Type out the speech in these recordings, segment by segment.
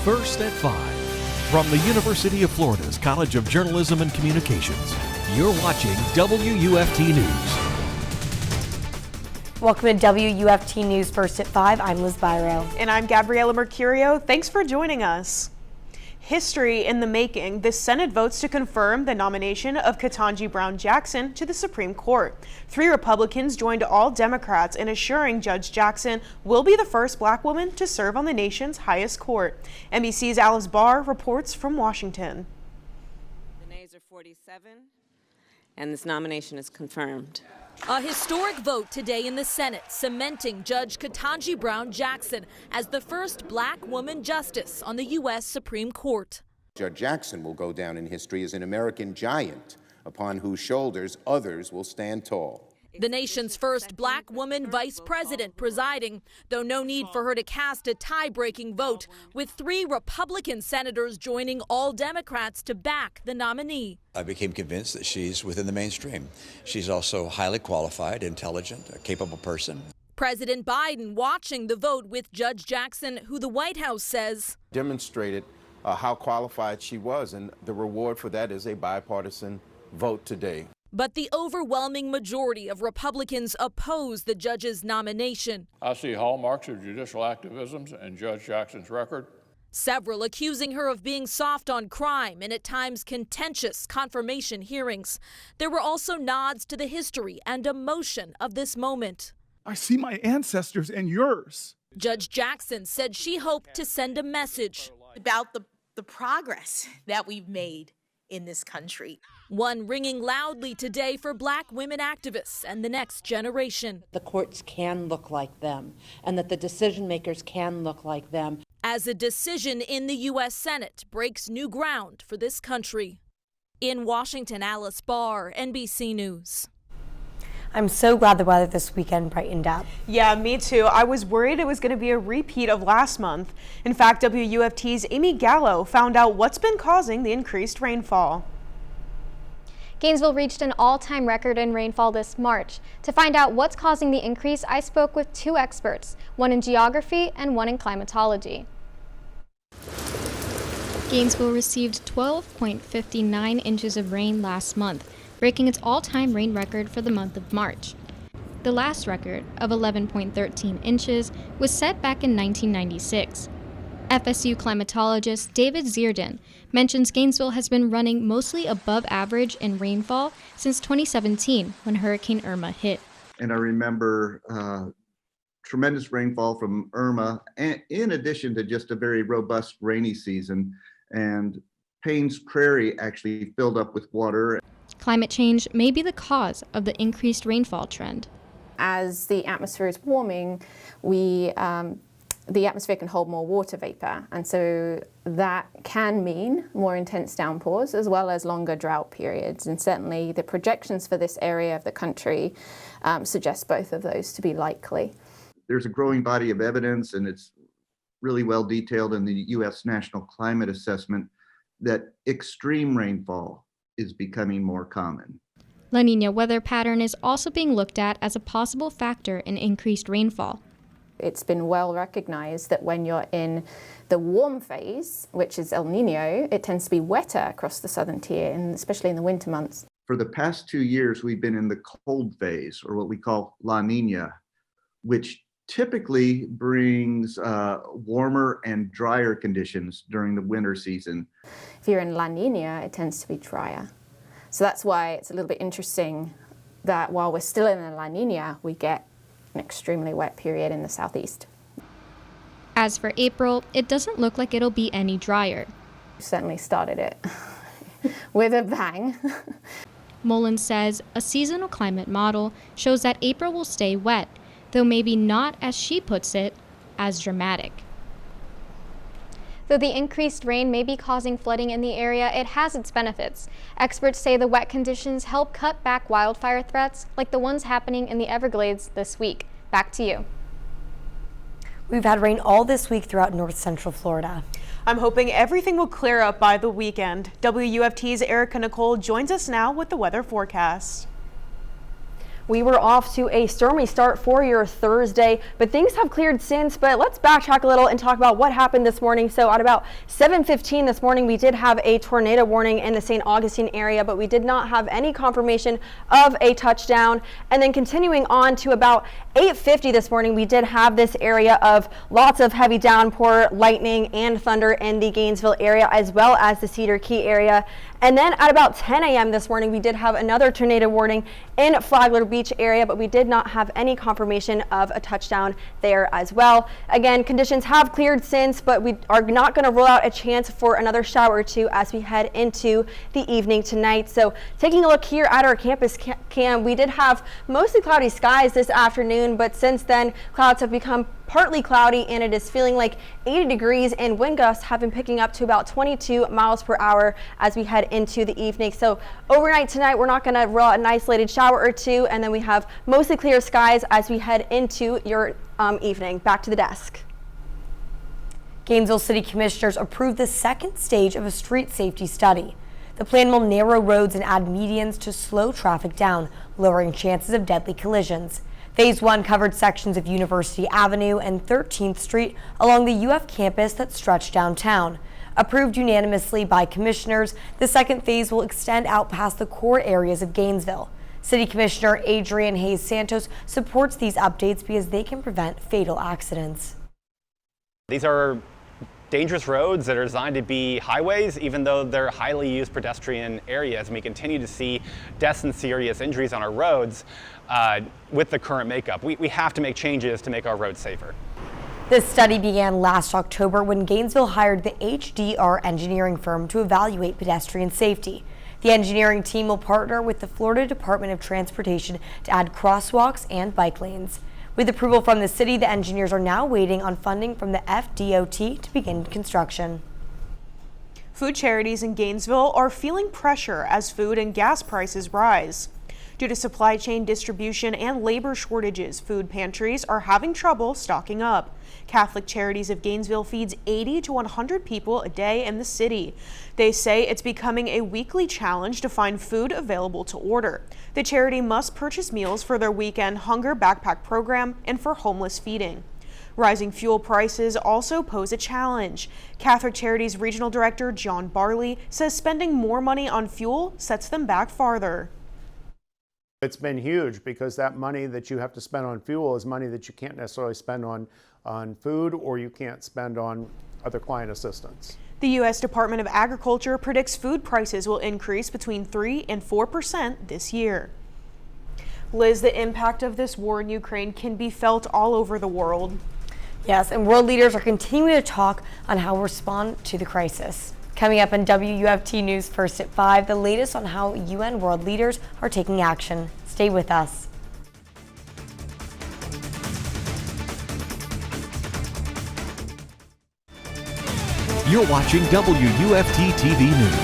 First at 5. From the University of Florida's College of Journalism and Communications, you're watching WUFT News. Welcome to WUFT News First at 5. I'm Liz Biro. And I'm Gabriella Mercurio. Thanks for joining us. History in the making. The Senate votes to confirm the nomination of Katanji Brown-Jackson to the Supreme Court. 3 Republicans joined all Democrats in assuring Judge Jackson will be the first black woman to serve on the nation's highest court. NBC's Alice Barr reports from Washington. The nays are 47, and this nomination is confirmed. A historic vote today in the Senate, cementing Judge Katanji Brown-Jackson as the first black woman justice on the U.S. Supreme Court. Judge Jackson will go down in history as an American giant upon whose shoulders others will stand tall. The nation's first black woman vice president presiding, though no need for her to cast a tie-breaking vote, with 3 Republican senators joining all Democrats to back the nominee. I became convinced that she's within the mainstream. She's also highly qualified, intelligent, a capable person. President Biden watching the vote with Judge Jackson, who the White House says demonstrated how qualified she was, and the reward for that is a bipartisan vote today. But the overwhelming majority of Republicans oppose the judge's nomination. I see hallmarks of judicial activism in Judge Jackson's record. Several accusing her of being soft on crime and at times contentious confirmation hearings. There were also nods to the history and emotion of this moment. I see my ancestors and yours. Judge Jackson said she hoped to send a message about the progress that we've made in this country. One ringing loudly today for black women activists and the next generation. The courts can look like them, and that the decision makers can look like them. As a decision in the U.S. Senate breaks new ground for this country. In Washington, Alice Barr, NBC News. I'm so glad the weather this weekend brightened up. Yeah, me too. I was worried it was going to be a repeat of last month. In fact, WUFT's Amy Galo found out what's been causing the increased rainfall. Gainesville reached an all-time record in rainfall this March. To find out what's causing the increase, I spoke with 2 experts, one in geography and one in climatology. Gainesville received 12.59 inches of rain last month, breaking its all-time rain record for the month of March. The last record, of 11.13 inches, was set back in 1996. FSU climatologist David Zierden mentions Gainesville has been running mostly above average in rainfall since 2017 when Hurricane Irma hit. And I remember tremendous rainfall from Irma, and in addition to just a very robust rainy season, and Payne's Prairie actually filled up with water. Climate change may be the cause of the increased rainfall trend. As the atmosphere is warming, the atmosphere can hold more water vapor, and so that can mean more intense downpours as well as longer drought periods. And certainly the projections for this area of the country suggest both of those to be likely. There's a growing body of evidence, and it's really well detailed in the U.S. National Climate Assessment, that extreme rainfall is becoming more common. La Niña weather pattern is also being looked at as a possible factor in increased rainfall. It's been well recognized that when you're in the warm phase, which is El Nino, it tends to be wetter across the southern tier, and especially in the winter months. For the past 2 years, we've been in the cold phase, or what we call La Niña, which typically brings warmer and drier conditions during the winter season. If you're in La Niña, it tends to be drier. So that's why it's a little bit interesting that while we're still in a La Niña, we get an extremely wet period in the southeast. As for April, it doesn't look like it'll be any drier. We certainly started it with a bang. Mullen says a seasonal climate model shows that April will stay wet, though maybe not, as she puts it, as dramatic. Though the increased rain may be causing flooding in the area, it has its benefits. Experts say the wet conditions help cut back wildfire threats like the ones happening in the Everglades this week. Back to you. We've had rain all this week throughout north central Florida. I'm hoping everything will clear up by the weekend. WUFT's Nicole joins us now with the weather forecast. We were off to a stormy start for your Thursday, but things have cleared since. But let's backtrack a little and talk about what happened this morning. So at about 7:15 this morning, we did have a tornado warning in the St. Augustine area, but we did not have any confirmation of a touchdown. And then continuing on to about 8:50 this morning, we did have this area of lots of heavy downpour, lightning, and thunder in the Gainesville area, as well as the Cedar Key area. And then at about 10 a.m. this morning, we did have another tornado warning in Flagler Beach area, but we did not have any confirmation of a touchdown there as well. Again, conditions have cleared since, but we are not going to rule out a chance for another shower or two as we head into the evening tonight. So taking a look here at our campus cam, we did have mostly cloudy skies this afternoon, but since then clouds have become partly cloudy and it is feeling like 80 degrees, and wind gusts have been picking up to about 22 miles per hour as we head into the evening. So overnight tonight, we're not going to rule out an isolated shower or two, and then we have mostly clear skies as we head into your evening. Back to the desk. Gainesville City Commissioners approved the second stage of a street safety study. The plan will narrow roads and add medians to slow traffic down, lowering chances of deadly collisions. Phase 1 covered sections of University Avenue and 13th Street along the UF campus that stretch downtown. Approved unanimously by commissioners, the second phase will extend out past the core areas of Gainesville. City Commissioner Adrian Hayes Santos supports these updates because they can prevent fatal accidents. These are dangerous roads that are designed to be highways, even though they're highly used pedestrian areas. And we continue to see deaths and serious injuries on our roads with the current makeup. We have to make changes to make our roads safer. This study began last October when Gainesville hired the HDR engineering firm to evaluate pedestrian safety. The engineering team will partner with the Florida Department of Transportation to add crosswalks and bike lanes. With approval from the city, the engineers are now waiting on funding from the FDOT to begin construction. Food charities in Gainesville are feeling pressure as food and gas prices rise. Due to supply chain distribution and labor shortages, food pantries are having trouble stocking up. Catholic Charities of Gainesville feeds 80 to 100 people a day in the city. They say it's becoming a weekly challenge to find food available to order. The charity must purchase meals for their weekend hunger backpack program and for homeless feeding. Rising fuel prices also pose a challenge. Catholic Charities Regional Director John Barley says spending more money on fuel sets them back farther. It's been huge because that money that you have to spend on fuel is money that you can't necessarily spend on food, or you can't spend on other client assistance. The U.S. Department of Agriculture predicts food prices will increase between 3% and 4% this year. Liz, the impact of this war in Ukraine can be felt all over the world. Yes, and world leaders are continuing to talk on how to respond to the crisis. Coming up on WUFT News First at 5, the latest on how UN world leaders are taking action. Stay with us. You're watching WUFT TV News.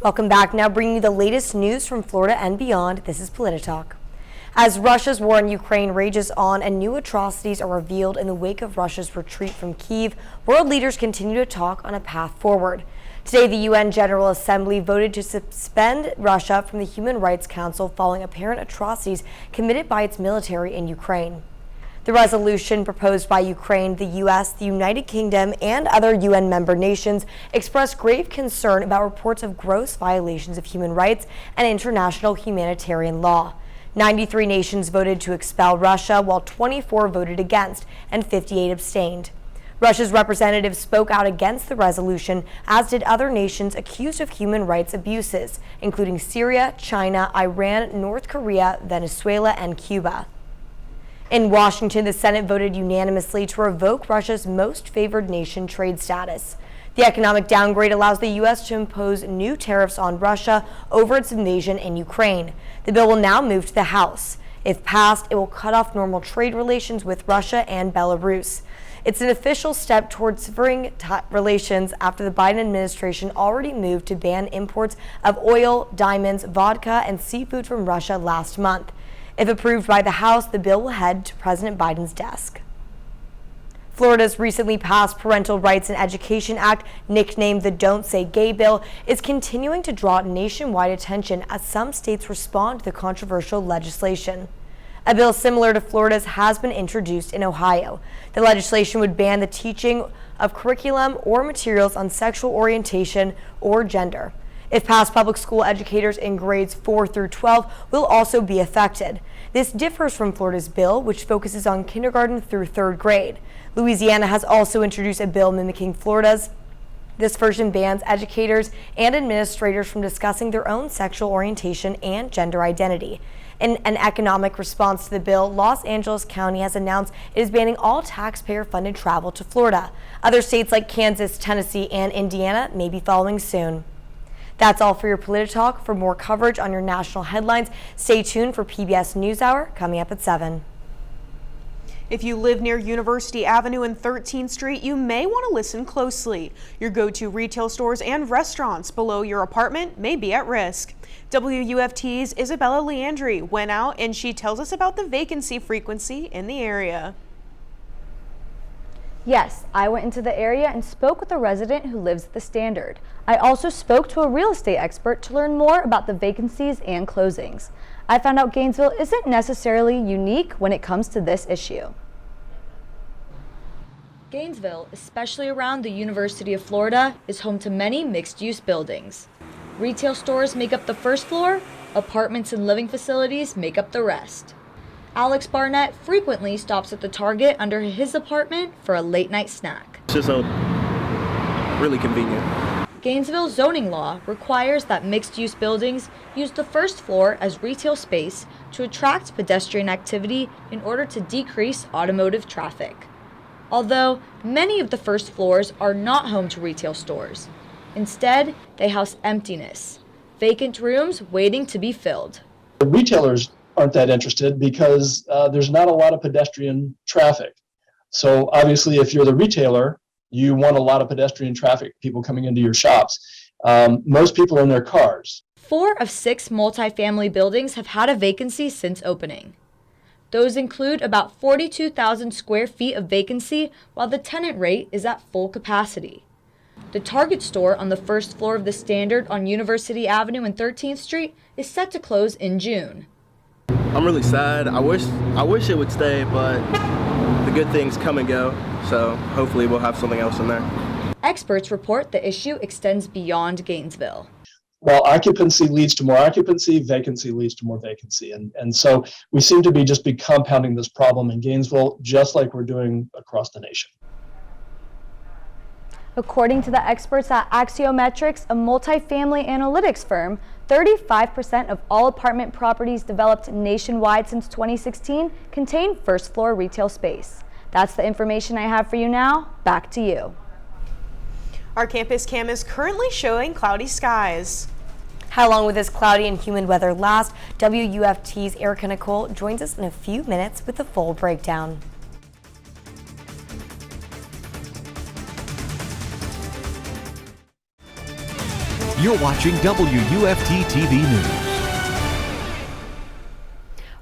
Welcome back. Now bringing you the latest news from Florida and beyond. This is Polititalk. As Russia's war in Ukraine rages on and new atrocities are revealed in the wake of Russia's retreat from Kyiv, world leaders continue to talk on a path forward. Today, the UN General Assembly voted to suspend Russia from the Human Rights Council following apparent atrocities committed by its military in Ukraine. The resolution proposed by Ukraine, the U.S., the United Kingdom, and other UN member nations expressed grave concern about reports of gross violations of human rights and international humanitarian law. 93 nations voted to expel Russia, while 24 voted against and 58 abstained. Russia's representatives spoke out against the resolution, as did other nations accused of human rights abuses, including Syria, China, Iran, North Korea, Venezuela, and Cuba. In Washington, the Senate voted unanimously to revoke Russia's most favored nation trade status. The economic downgrade allows the U.S. to impose new tariffs on Russia over its invasion in Ukraine. The bill will now move to the House. If passed, it will cut off normal trade relations with Russia and Belarus. It's an official step towards severing relations after the Biden administration already moved to ban imports of oil, diamonds, vodka, and seafood from Russia last month. If approved by the House, the bill will head to President Biden's desk. Florida's recently passed Parental Rights and Education Act, nicknamed the Don't Say Gay bill, is continuing to draw nationwide attention as some states respond to the controversial legislation. A bill similar to Florida's has been introduced in Ohio. The legislation would ban the teaching of curriculum or materials on sexual orientation or gender. If passed, public school educators in grades 4 through 12 will also be affected. This differs from Florida's bill, which focuses on kindergarten through 3rd grade. Louisiana has also introduced a bill mimicking Florida's. This version bans educators and administrators from discussing their own sexual orientation and gender identity. In an economic response to the bill, Los Angeles County has announced it is banning all taxpayer-funded travel to Florida. Other states like Kansas, Tennessee, and Indiana may be following soon. That's all for your PolitiTalk. For more coverage on your national headlines, stay tuned for PBS NewsHour coming up at 7. If you live near University Avenue and 13th Street, you may want to listen closely. Your go-to retail stores and restaurants below your apartment may be at risk. WUFT's Isabella Leandri went out and she tells us about the vacancy frequency in the area. Yes, I went into the area and spoke with a resident who lives at the Standard. I also spoke to a real estate expert to learn more about the vacancies and closings. I found out Gainesville isn't necessarily unique when it comes to this issue. Gainesville, especially around the University of Florida, is home to many mixed-use buildings. Retail stores make up the first floor, apartments and living facilities make up the rest. Alex Barnett frequently stops at the Target under his apartment for a late-night snack. It's just really convenient. Gainesville zoning law requires that mixed-use buildings use the first floor as retail space to attract pedestrian activity in order to decrease automotive traffic. Although many of the first floors are not home to retail stores. Instead, they house emptiness, vacant rooms waiting to be filled. The retailers aren't that interested because there's not a lot of pedestrian traffic. So obviously, if you're the retailer, you want a lot of pedestrian traffic, people coming into your shops. Most people are in their cars. 4 of 6 multifamily buildings have had a vacancy since opening. Those include about 42,000 square feet of vacancy, while the tenant rate is at full capacity. The Target store on the first floor of the Standard on University Avenue and 13th Street is set to close in June. I'm really sad. I wish it would stay, but the good things come and go, so hopefully we'll have something else in there. Experts report the issue extends beyond Gainesville. Well, occupancy leads to more occupancy, vacancy leads to more vacancy. And so we seem to be compounding this problem in Gainesville, just like we're doing across the nation. According to the experts at Axiometrics, a multifamily analytics firm, 35% of all apartment properties developed nationwide since 2016 contain first-floor retail space. That's the information I have for you now. Back to you. Our campus cam is currently showing cloudy skies. How long will this cloudy and humid weather last? WUFT's Erica Nicole joins us in a few minutes with the full breakdown. You're watching WUFT TV News.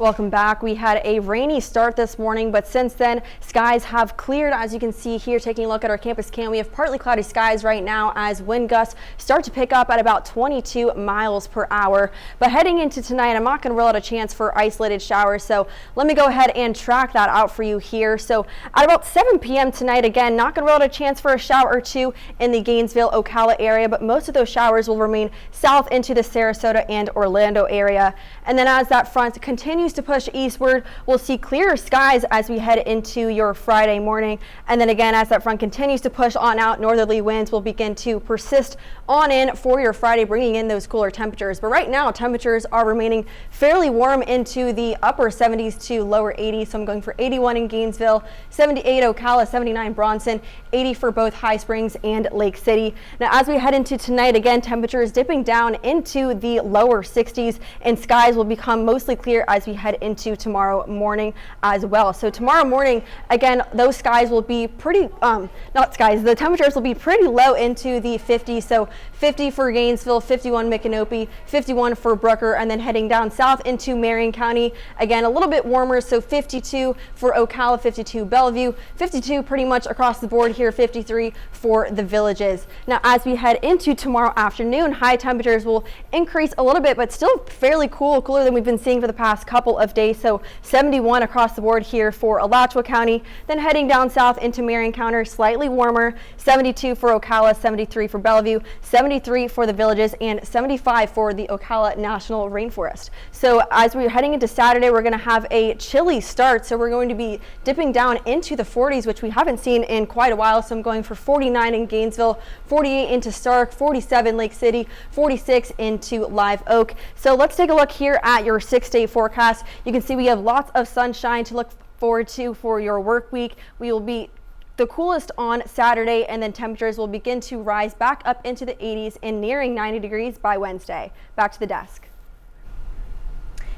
Welcome back. We had a rainy start this morning, but since then, skies have cleared. As you can see here, taking a look at our campus cam, we have partly cloudy skies right now as wind gusts start to pick up at about 22 miles per hour. But heading into tonight, I'm not going to rule out a chance for isolated showers, so let me go ahead and track that out for you here. So at about 7 p.m. tonight, again, not going to rule out a chance for a shower or two in the Gainesville, Ocala area, but most of those showers will remain south into the Sarasota and Orlando area. And then as that front continues to push eastward, we'll see clearer skies as we head into your Friday morning. And then again, as that front continues to push on out, northerly winds will begin to persist on in for your Friday, bringing in those cooler temperatures. But right now, temperatures are remaining fairly warm into the upper 70s to lower 80s. So I'm going for 81 in Gainesville, 78 Ocala, 79 Bronson, 80 for both High Springs and Lake City. Now, as we head into tonight, again, temperatures dipping down into the lower 60s, and skies will become mostly clear as we head into tomorrow morning as well. So tomorrow morning, again, those skies will be pretty, the temperatures will be pretty low into the 50s. So 50 for Gainesville, 51 Micanopy, 51 for Brooker, and then heading down south into Marion County, again, a little bit warmer. So 52 for Ocala, 52 Bellevue, 52 pretty much across the board here, 53 for the Villages. Now, as we head into tomorrow afternoon, high temperatures will increase a little bit, but still fairly cool, cooler than we've been seeing for the past couple of days. So 71 across the board here for Alachua County, then heading down south into Marion County, slightly warmer, 72 for Ocala, 73 for Bellevue, 73 for the Villages, and 75 for the Ocala National Rainforest. So as we're heading into Saturday, we're going to have a chilly start. So we're going to be dipping down into the 40s, which we haven't seen in quite a while. So I'm going for 49 in Gainesville, 48 into Stark, 47 Lake City, 46 into Live Oak. So let's take a look here at your 6-day forecast. You can see we have lots of sunshine to look forward to for your work week. We will be the coolest on Saturday, and then temperatures will begin to rise back up into the 80s and nearing 90 degrees by Wednesday. Back to the desk.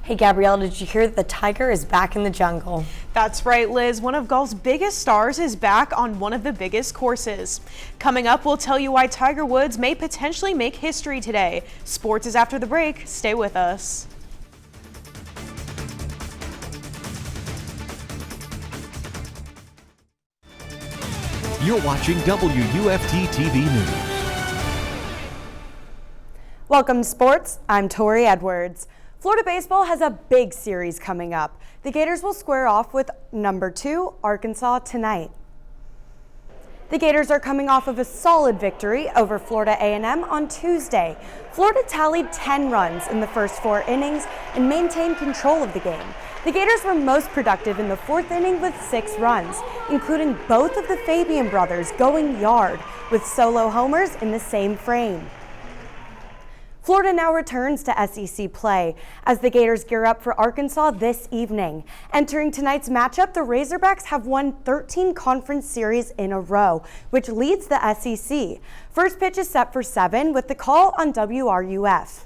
Hey, Gabriella, did you hear that the tiger is back in the jungle? That's right, Liz. One of golf's biggest stars is back on one of the biggest courses. Coming up, we'll tell you why Tiger Woods may potentially make history today. Sports is after the break. Stay with us. You're watching WUFT-TV News. Welcome to sports. I'm Tori Edwards. Florida baseball has a big series coming up. The Gators will square off with number 2 Arkansas tonight. The Gators are coming off of a solid victory over Florida A&M on Tuesday. Florida tallied 10 runs in the first 4 innings and maintained control of the game. The Gators were most productive in the 4th inning with 6 runs, including both of the Fabian brothers going yard with solo homers in the same frame. Florida now returns to SEC play as the Gators gear up for Arkansas this evening. Entering tonight's matchup, the Razorbacks have won 13 conference series in a row, which leads the SEC. First pitch is set for 7 with the call on WRUF.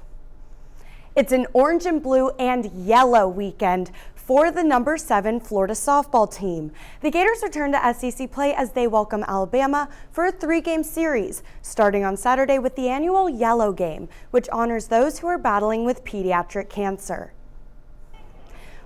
It's an orange and blue and yellow weekend for the number 7 Florida softball team. The Gators return to SEC play as they welcome Alabama for a 3-game series, starting on Saturday with the annual Yellow Game, which honors those who are battling with pediatric cancer.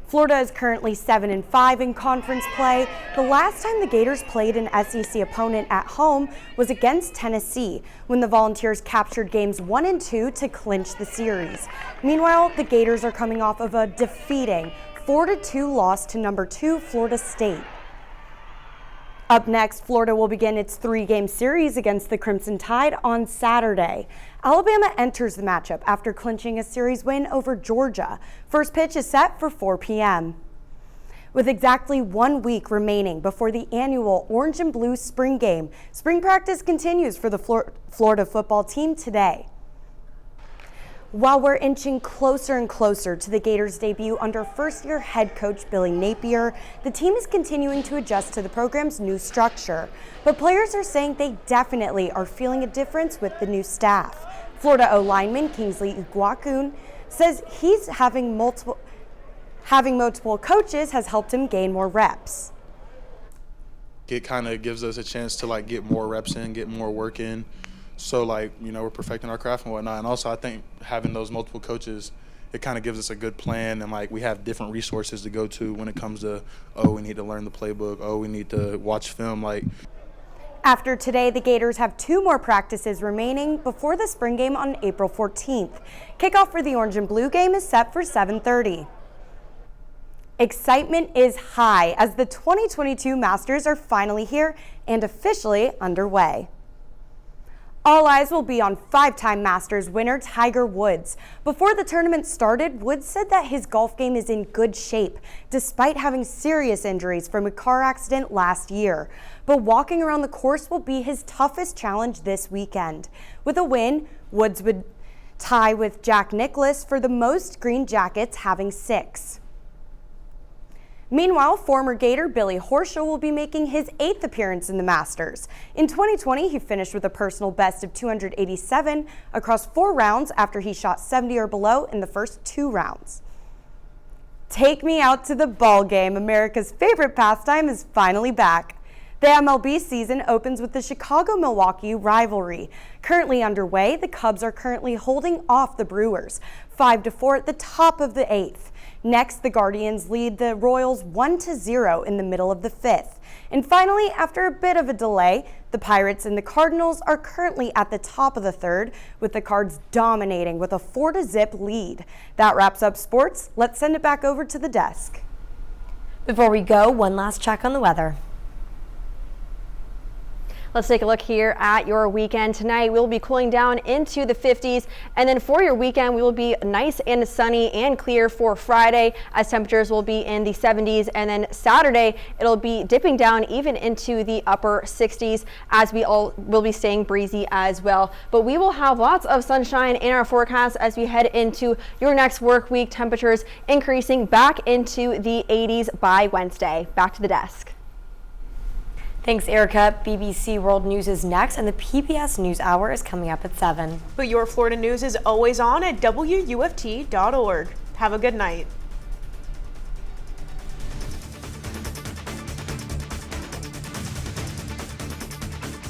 Florida is currently 7-5 in conference play. The last time the Gators played an SEC opponent at home was against Tennessee, when the Volunteers captured games 1 and 2 to clinch the series. Meanwhile, the Gators are coming off of a defeating 4-2 loss to number 2 Florida State. Up next, Florida will begin its 3-game series against the Crimson Tide on Saturday. Alabama enters the matchup after clinching a series win over Georgia. First pitch is set for 4 p.m. With exactly 1 week remaining before the annual Orange and Blue spring game, spring practice continues for the Florida football team today. While we're inching closer and closer to the Gators' debut under first-year head coach Billy Napier, the team is continuing to adjust to the program's new structure. But players are saying they definitely are feeling a difference with the new staff. Florida O-lineman Kingsley Iguakun says having multiple coaches has helped him gain more reps. It kind of gives us a chance to get more reps in, get more work in. So, we're perfecting our craft and whatnot. And also, I think having those multiple coaches, it kind of gives us a good plan. And, we have different resources to go to when it comes to, we need to learn the playbook. We need to watch film. After today, the Gators have 2 more practices remaining before the spring game on April 14th. Kickoff for the Orange and Blue game is set for 7:30. Excitement is high as the 2022 Masters are finally here and officially underway. All eyes will be on 5-time Masters winner Tiger Woods. Before the tournament started, Woods said that his golf game is in good shape, despite having serious injuries from a car accident last year. But walking around the course will be his toughest challenge this weekend. With a win, Woods would tie with Jack Nicklaus for the most green jackets, having 6. Meanwhile, former Gator Billy Horschel will be making his 8th appearance in the Masters. In 2020, he finished with a personal best of 287 across 4 rounds after he shot 70 or below in the first 2 rounds. Take me out to the ball game. America's favorite pastime is finally back. The MLB season opens with the Chicago-Milwaukee rivalry. Currently underway, the Cubs are currently holding off the Brewers 5-4 at the top of the 8th. Next, the Guardians lead the Royals 1-0 in the middle of the 5th. And finally, after a bit of a delay, the Pirates and the Cardinals are currently at the top of the 3rd, with the Cards dominating with a 4-0 lead. That wraps up sports. Let's send it back over to the desk. Before we go, one last check on the weather. Let's take a look here at your weekend. Tonight, we'll be cooling down into the 50s, and then for your weekend, we will be nice and sunny and clear for Friday, as temperatures will be in the 70s, and then Saturday, it'll be dipping down even into the upper 60s, as we all will be staying breezy as well. But we will have lots of sunshine in our forecast as we head into your next work week. Temperatures increasing back into the 80s by Wednesday. Back to the desk. Thanks, Erica. BBC World News is next, and the PBS News Hour is coming up at 7. But your Florida news is always on at WUFT.org. Have a good night.